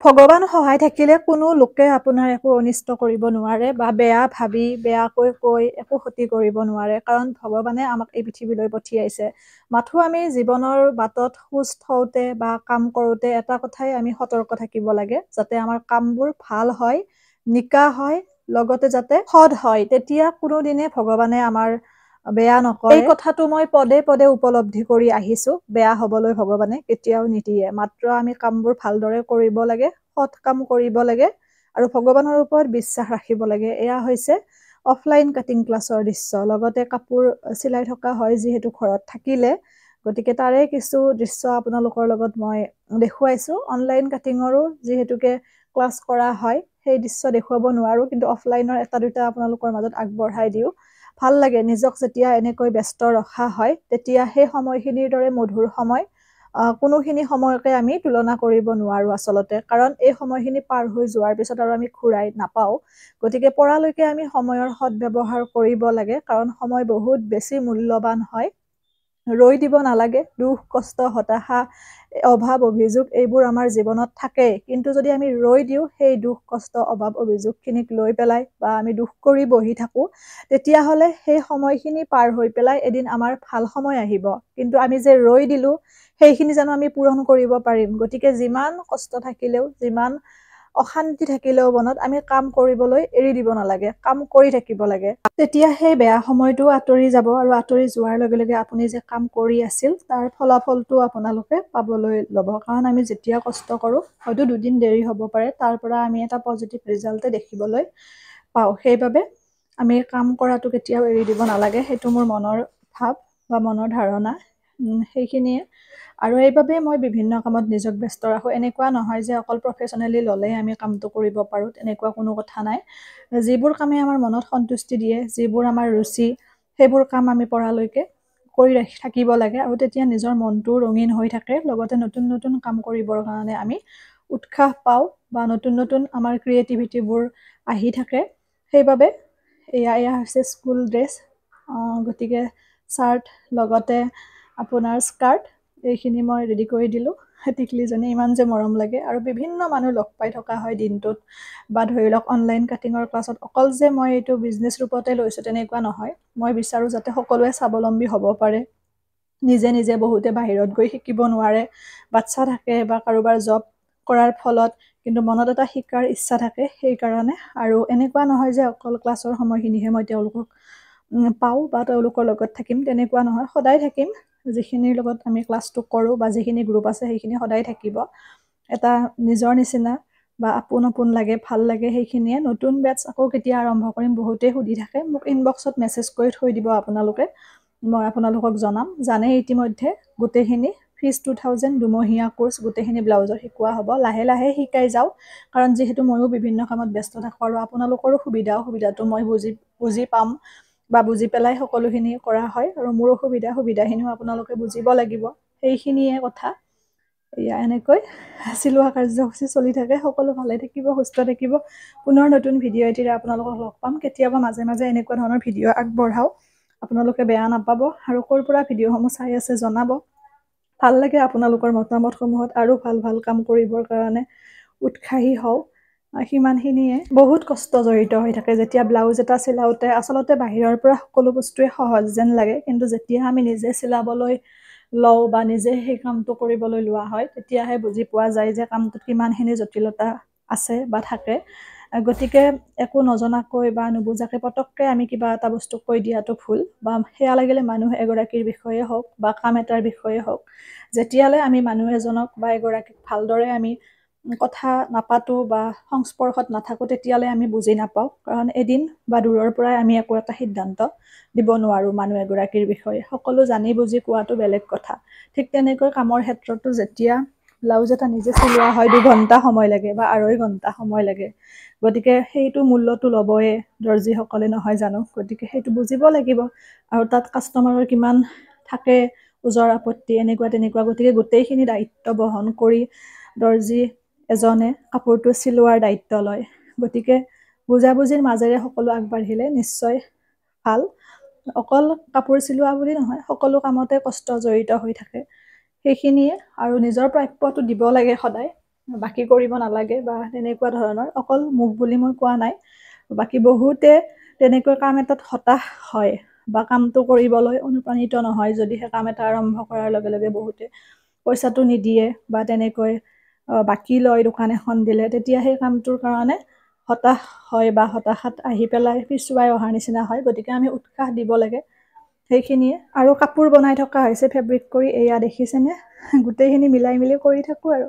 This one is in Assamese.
ভগৱান সহায় থাকিলে কোনো লোকে আপোনাৰ একো অনিষ্ট কৰিব নোৱাৰে বা বেয়া ভাবি বেয়াকৈ কৈ একো ক্ষতি কৰিব নোৱাৰে, কাৰণ ভগৱানে আমাক এই পৃথিৱীলৈ পঠিয়াইছে। মাথো আমি জীৱনৰ বাটত খোজ থওঁতে বা কাম কৰোঁতে এটা কথাই আমি সতৰ্ক থাকিব লাগে, যাতে আমাৰ কামবোৰ ভাল হয়, নিকা হয়, লগতে যাতে সৎ হয়। তেতিয়া কোনোদিনে ভগৱানে আমাৰ বেয়া নকৰে। এই কথাটো মই পদে পদে উপলব্ধি কৰি আহিছো। বেয়া হবলৈ ভগৱানে কেতিয়াও নিদিয়ে। মাত্ৰ আমি কামবোৰ ভালদৰে কৰিব লাগে, সৎ কাম কৰিব লাগে আৰু ভগৱানৰ ওপৰত বিশ্বাস ৰাখিব লাগে। এয়া হৈছে অফলাইন কাটিং ক্লাছৰ দৃশ্য। লগতে কাপোৰ চিলাই থকা হয় যিহেতু ঘৰত থাকিলে, গতিকে তাৰে কিছু দৃশ্য আপোনালোকৰ লগত মই দেখুৱাইছো। অনলাইন কাটিঙৰো যিহেতুকে ক্লাছ কৰা হয়, সেই দৃশ্য দেখুৱাব নোৱাৰো, কিন্তু অফলাইনৰ এটা দুটা আপোনালোকৰ মাজত আগবঢ়াই দিওঁ। ভাল লাগে নিজক যেতিয়া এনেকৈ ব্যস্ত ৰখা হয়, তেতিয়া সেই সময়খিনিৰ দৰে মধুৰ সময় কোনোখিনি সময়কে আমি তুলনা কৰিব নোৱাৰো আচলতে, কাৰণ এই সময়খিনি পাৰ হৈ যোৱাৰ পিছত আৰু আমি ঘূৰাই নাপাওঁ। গতিকে পৰালৈকে আমি সময়ৰ সদ্ব্যৱহাৰ কৰিব লাগে, কাৰণ সময় বহুত বেছি মূল্যৱান হয়। ৰৈ দিব নালাগে। দুখ কষ্ট হতাশা অভাৱ অভিযোগ এইবোৰ আমাৰ জীৱনত থাকেই, কিন্তু যদি আমি ৰৈ দিওঁ সেই দুখ কষ্ট অভাৱ অভিযোগখিনিক লৈ পেলাই বা আমি দুখ কৰি বহি থাকো, তেতিয়াহ'লে সেই সময়খিনি পাৰ হৈ পেলাই এদিন আমাৰ ভাল সময় আহিব। কিন্তু আমি যে ৰৈ দিলো, সেইখিনি জানো আমি পূৰণ কৰিব পাৰিম? গতিকে যিমান কষ্ট থাকিলেও, যিমান অশান্তি থাকিলেও মনত, আমি কাম কৰিবলৈ এৰি দিব নালাগে, কাম কৰি থাকিব লাগে। তেতিয়া সেই বেয়া সময়টো আঁতৰি যাব, আৰু আঁতৰি যোৱাৰ লগে লগে আপুনি যে কাম কৰি আছিল তাৰ ফলাফলটো আপোনালোকে পাবলৈ ল'ব। কাৰণ আমি যেতিয়া কষ্ট কৰোঁ, হয়তো দুদিন দেৰি হ'ব পাৰে, তাৰ পৰা আমি এটা পজিটিভ ৰিজাল্টে দেখিবলৈ পাওঁ। সেইবাবে আমি কাম কৰাটো কেতিয়াও এৰি দিব নালাগে। সেইটো মোৰ মনৰ ভাৱ বা মনৰ ধাৰণা সেইখিনিয়ে। আৰু এইবাবে মই বিভিন্ন কামত নিজক ব্যস্ত ৰাখোঁ। এনেকুৱা নহয় যে অকল প্ৰফেচনেলি ল'লেই আমি কামটো কৰিব পাৰোঁ, তেনেকুৱা কোনো কথা নাই। যিবোৰ কামে আমাৰ মনত সন্তুষ্টি দিয়ে, যিবোৰ আমাৰ ৰুচি, সেইবোৰ কাম আমি পৰালৈকে কৰি থাকিব লাগে, আৰু তেতিয়া নিজৰ মনটো ৰঙীন হৈ থাকে। লগতে নতুন নতুন কাম কৰিবৰ কাৰণে আমি উৎসাহ পাওঁ বা নতুন নতুন আমাৰ ক্ৰিয়েটিভিটিবোৰ আহি থাকে। সেইবাবে এয়া হৈছে স্কুল ড্ৰেছ। গতিকে চাৰ্ট লগতে আপোনাৰ স্কাৰ্ট এইখিনি মই ৰেডি কৰি দিলোঁ। টিকলিজনী ইমান যে মৰম লাগে, আৰু বিভিন্ন মানুহ লগ পাই থকা হয় দিনটোত, বা ধৰি লওক অনলাইন কাটিঙৰ ক্লাছত অকল যে মই এইটো বিজনেছ ৰূপতে লৈছোঁ তেনেকুৱা নহয়। মই বিচাৰোঁ যাতে সকলোৱে স্বাৱলম্বী হ'ব পাৰে। নিজে নিজে বহুতে বাহিৰত গৈ শিকিব নোৱাৰে, বাচ্ছা থাকে বা কাৰোবাৰ জব কৰাৰ ফলত, কিন্তু মনত এটা শিকাৰ ইচ্ছা থাকে। সেইকাৰণে আৰু এনেকুৱা নহয় যে অকল ক্লাছৰ সময়খিনিহে মই তেওঁলোকক পাওঁ বা তেওঁলোকৰ লগত থাকিম, তেনেকুৱা নহয়। সদায় থাকিম। যিখিনিৰ লগত আমি ক্লাছটো কৰোঁ বা যিখিনি গ্ৰুপ আছে সেইখিনি সদায় থাকিব। এটা নিজৰ নিচিনা বা আপোন আপোন লাগে, ভাল লাগে সেইখিনিয়ে। নতুন বেটছ আকৌ কেতিয়া আৰম্ভ কৰিম বহুতেই সুধি থাকে। মোক ইনবক্সত মেছেজ কৰি থৈ দিব আপোনালোকে, মই আপোনালোকক জনাম। জানেই ইতিমধ্যে গোটেইখিনি ফিজ 2000, দুমহীয়া কোৰ্চ, গোটেইখিনি ব্লাউজৰ শিকোৱা হ'ব। লাহে লাহে শিকাই যাওঁ, কাৰণ যিহেতু ময়ো বিভিন্ন কামত ব্যস্ত থাকোঁ, আৰু আপোনালোকৰো সুবিধাটো মই বুজি পাম বা বুজি পেলাই সকলোখিনি কৰা হয়। আৰু মোৰ সুবিধাখিনিও আপোনালোকে বুজিব লাগিব। সেইখিনিয়ে কথা। এয়া এনেকৈ চিলোৱা কাৰ্যসূচী চলি থাকে। সকলো ভালে থাকিব, সুস্থ থাকিব। পুনৰ নতুন ভিডিঅ' এটিৰে আপোনালোকক লগ পাম। কেতিয়াবা মাজে মাজে এনেকুৱা ধৰণৰ ভিডিঅ' আগবঢ়াওঁ, আপোনালোকে বেয়া নাপাব। আৰু ক'ৰ পৰা ভিডিঅ'সমূহ চাই আছে জনাব। ভাল লাগে আপোনালোকৰ মতামতসমূহত আৰু ভাল ভাল কাম কৰিবৰ কাৰণে উৎসাহী হওঁ। সিমানখিনিয়ে। বহুত কষ্ট জড়িত হৈ থাকে যেতিয়া ব্লাউজ এটা চিলাওঁতে। আচলতে বাহিৰৰ পৰা সকলো বস্তুৱে সহজ যেন লাগে, কিন্তু যেতিয়া আমি নিজে চিলাবলৈ লওঁ বা নিজে সেই কামটো কৰিবলৈ লোৱা হয়, তেতিয়াহে বুজি পোৱা যায় যে কামটোত কিমানখিনি জটিলতা আছে বা থাকে। গতিকে একো নজনাকৈ বা নুবুজাকৈ পটককৈ আমি কিবা এটা বস্তু কৈ দিয়াটো ভুল, বা সেয়া লাগিলে মানুহ এগৰাকীৰ বিষয়ে হওক বা কাম এটাৰ বিষয়ে হওক। যেতিয়ালৈ আমি মানুহ এজনক বা এগৰাকীক ভালদৰে আমি কথা নাপাতোঁ বা সংস্পৰ্শত নাথাকোঁ, তেতিয়ালৈ আমি বুজি নাপাওঁ। কাৰণ এদিন বা দূৰৰ পৰাই আমি একো এটা সিদ্ধান্ত দিব নোৱাৰোঁ মানুহ এগৰাকীৰ বিষয়ে। সকলো জানি বুজি কোৱাটো বেলেগ কথা। ঠিক তেনেকৈ কামৰ ক্ষেত্ৰতো যেতিয়া ব্লাউজ এটা নিজে চিলোৱা হয়, 2 ঘণ্টা সময় লাগে বা 2.5 ঘণ্টা সময় লাগে। গতিকে সেইটো মূল্যটো ল'বই দৰ্জীসকলে, নহয় জানো? গতিকে সেইটো বুজিব লাগিব। আৰু তাত কাষ্টমাৰৰ কিমান থাকে ওজৰ আপত্তি, এনেকুৱা তেনেকুৱা। গতিকে গোটেইখিনি দায়িত্ব বহন কৰি দৰ্জী এজনে কাপোৰটো চিলোৱাৰ দায়িত্ব লয়। গতিকে বুজাবুজিৰ মাজেৰে সকলো আগবাঢ়িলে নিশ্চয় ভাল। অকল কাপোৰ চিলোৱা বুলি নহয়, সকলো কামতে কষ্ট জড়িত হৈ থাকে। সেইখিনিয়ে। আৰু নিজৰ প্ৰাপ্যটো দিব লাগে সদায়। বাকী কৰিব নালাগে বা তেনেকুৱা ধৰণৰ। অকল মোক বুলি মই কোৱা নাই, বাকী বহুতে তেনেকৈ কাম এটাত হতাশ হয় বা কামটো কৰিবলৈ অনুপ্ৰাণিত নহয় যদিহে কাম এটা আৰম্ভ কৰাৰ লগে লগে বহুতে পইচাটো নিদিয়ে বা তেনেকৈ বাকী লয় দোকান এখন দিলে, তেতিয়া সেই কামটোৰ কাৰণে হতাশ হয় বা হতাশাত আহি পেলাই পিছুৱাই অহাৰ নিচিনা হয়। গতিকে আমি উৎসাহ দিব লাগে, সেইখিনিয়ে। আৰু কাপোৰ বনাই থকা হৈছে ফেব্ৰিক কৰি, এয়া দেখিছেনে, গোটেইখিনি মিলাই মিলি কৰি থাকোঁ আৰু।